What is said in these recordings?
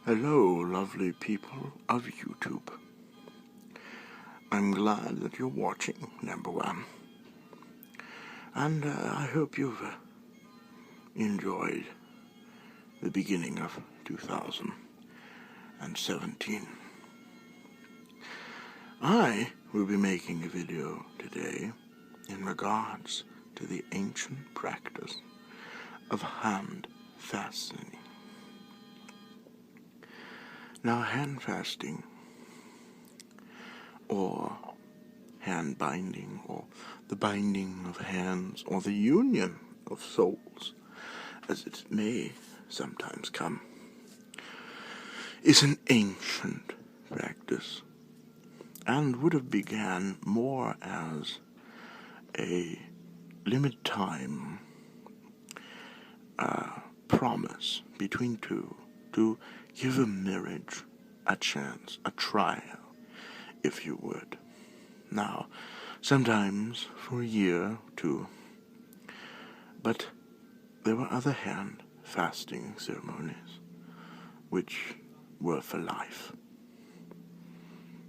Hello, lovely people of YouTube. I'm glad that you're watching, number one. And I hope you've enjoyed the beginning of 2017. I will be making a video today in regards to the ancient practice of hand fasting. Now, hand fasting, or hand binding, or the binding of hands, or the union of souls, as it may sometimes come, is an ancient practice, and would have began more as a limited time promise between two to give a marriage a chance, a trial, if you would. Now, sometimes for a year or two, but there were other hand fasting ceremonies which were for life.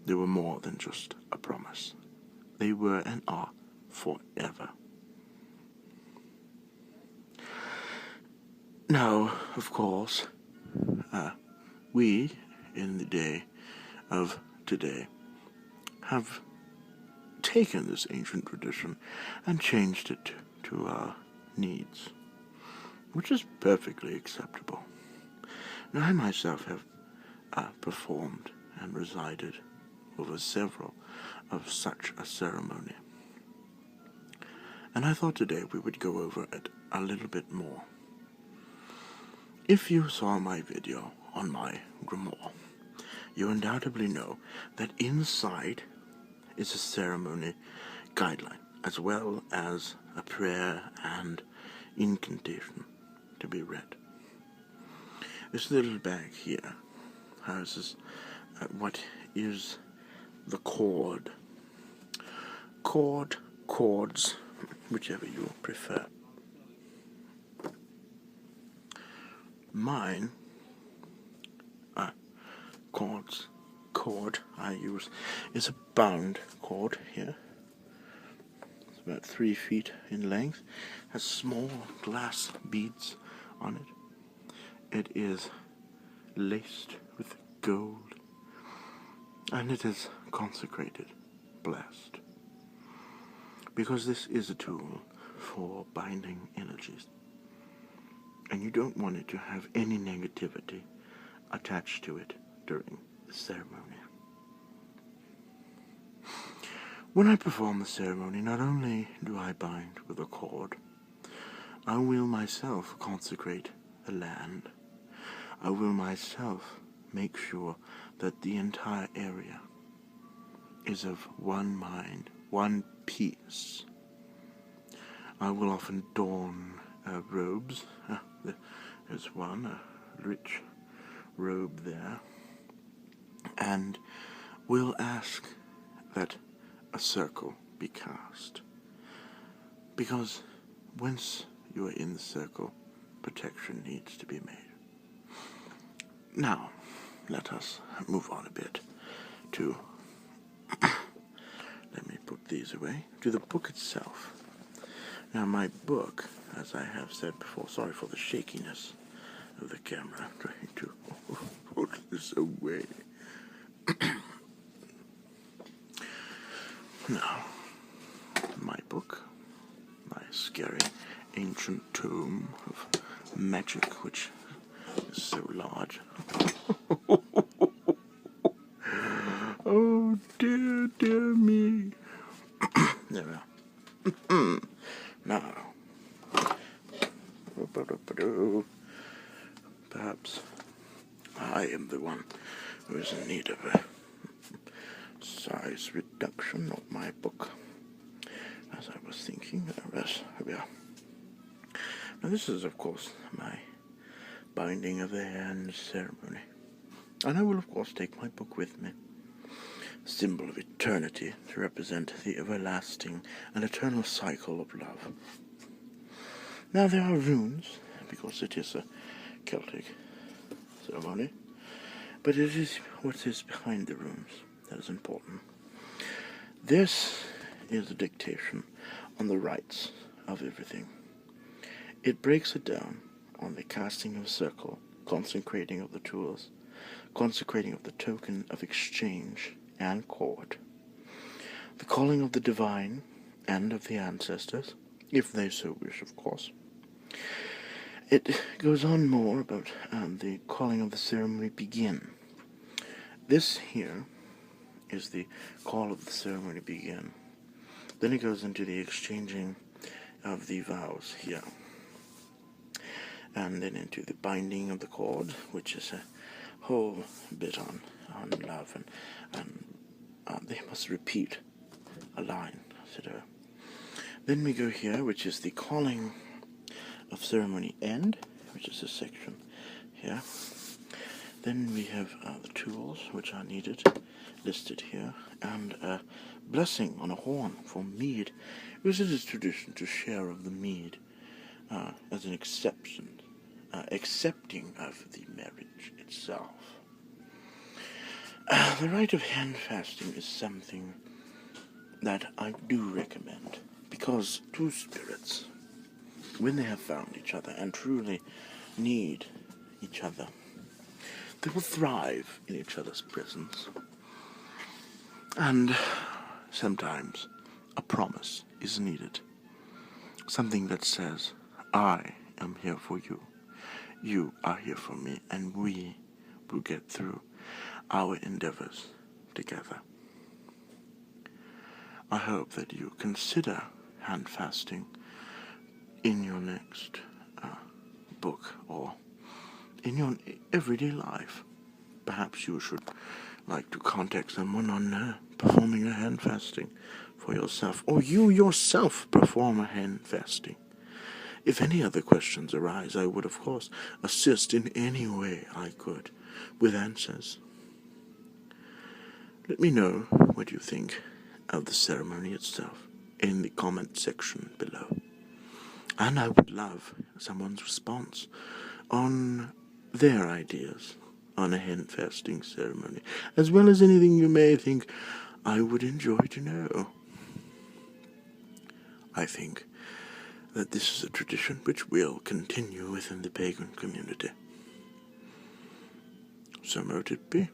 They were more than just a promise. They were and are forever. Now, of course, we, in the day of today, have taken this ancient tradition and changed it to our needs, which is perfectly acceptable. Now, I myself have performed and resided over several of such a ceremony, and I thought today we would go over it a little bit more. If you saw my video on my grimoire, you undoubtedly know that inside is a ceremony guideline, as well as a prayer and incantation to be read. This little bag here houses what is the cord. Cords, whichever you prefer. Mine, cord I use is a bound cord here. It's about 3 feet in length, has small glass beads on it. It is laced with gold, and it is consecrated, blessed, because this is a tool for binding energies. And you don't want it to have any negativity attached to it during the ceremony. When I perform the ceremony, not only do I bind with a cord, I will myself consecrate the land. I will myself make sure that the entire area is of one mind, one piece. I will often don robes. There's one, a rich robe there, and will ask that a circle be cast, because once you are in the circle, protection needs to be made. Now, let us move on a bit to, let me put these away, to the book itself. Now, my book, as I have said before, sorry for the shakiness of the camera, I'm trying to put this away. Now, my book, my scary ancient tome of magic, which is so large. Oh, dear me. There we are. Now, perhaps I am the one who is in need of a size reduction of my book, as I was thinking. Yes, here we are. Now, this is, of course, my binding of the hand ceremony, and I will, of course, take my book with me, symbol of eternity, to represent the everlasting and eternal cycle of love. Now, there are runes, because it is a Celtic ceremony, But it is what is behind the runes that is important. This is a dictation on the rites of everything. It breaks it down on the casting of a circle, consecrating of the tools, consecrating of the token of exchange and cord, the calling of the divine and of the ancestors, if they so wish, of course. It goes on more about the calling of the ceremony begin. This here is the call of the ceremony begin. Then it goes into the exchanging of the vows here. And then into the binding of the cord, which is a whole bit on love, and they must repeat a line, etc. Then we go here, which is the calling of ceremony end, which is this section here. Then we have the tools which are needed, listed here, and a blessing on a horn for mead, because it is tradition to share of the mead as an exception, accepting of the marriage itself. The rite of handfasting is something that I do recommend, because two spirits, when they have found each other and truly need each other, they will thrive in each other's presence. And sometimes a promise is needed. Something that says, I am here for you, you are here for me, and we will get through our endeavors together. I hope that you consider handfasting in your next book or in your everyday life. Perhaps you should like to contact someone on performing a handfasting for yourself, or you yourself perform a handfasting. If any other questions arise, I would of course assist in any way I could with answers. Let me know what you think of the ceremony itself in the comment section below. And I would love someone's response on their ideas on a handfasting ceremony, as well as anything you may think I would enjoy to know. I think that this is a tradition which will continue within the pagan community. So mote it be.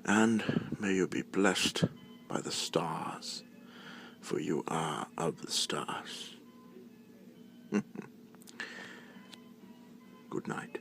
And may you be blessed by the stars, for you are of the stars. Good night.